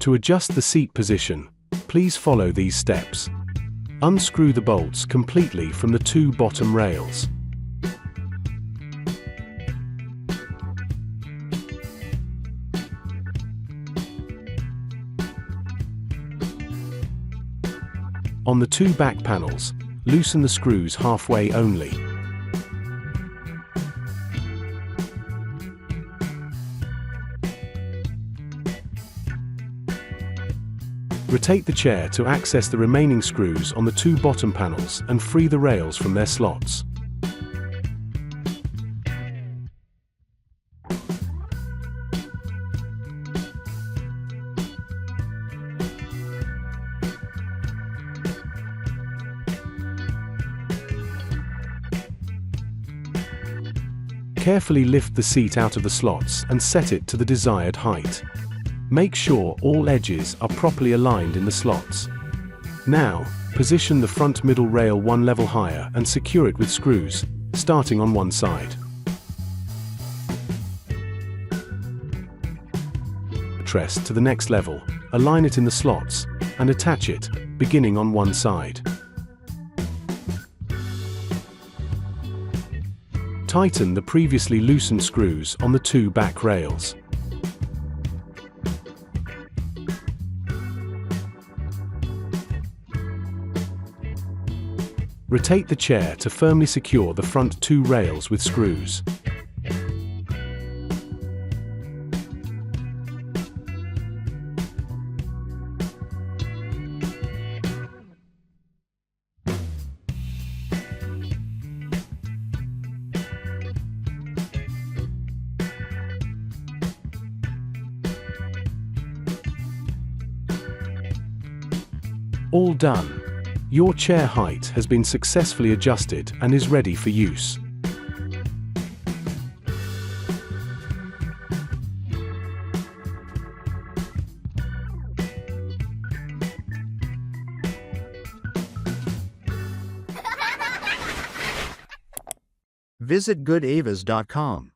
To adjust the seat position, please follow these steps. Unscrew the bolts completely from the two bottom rails. On the two back panels, loosen the screws halfway only. Rotate the chair to access the remaining screws on the two bottom panels and free the rails from their slots. Carefully lift the seat out of the slots and set it to the desired height. Make sure all edges are properly aligned in the slots. Now, position the front middle rail one level higher and secure it with screws, starting on one side. Truss to the next level, align it in the slots, and attach it, beginning on one side. Tighten the previously loosened screws on the two back rails. Rotate the chair to firmly secure the front two rails with screws. All done. Your chair height has been successfully adjusted and is ready for use. Visit goodavas.com.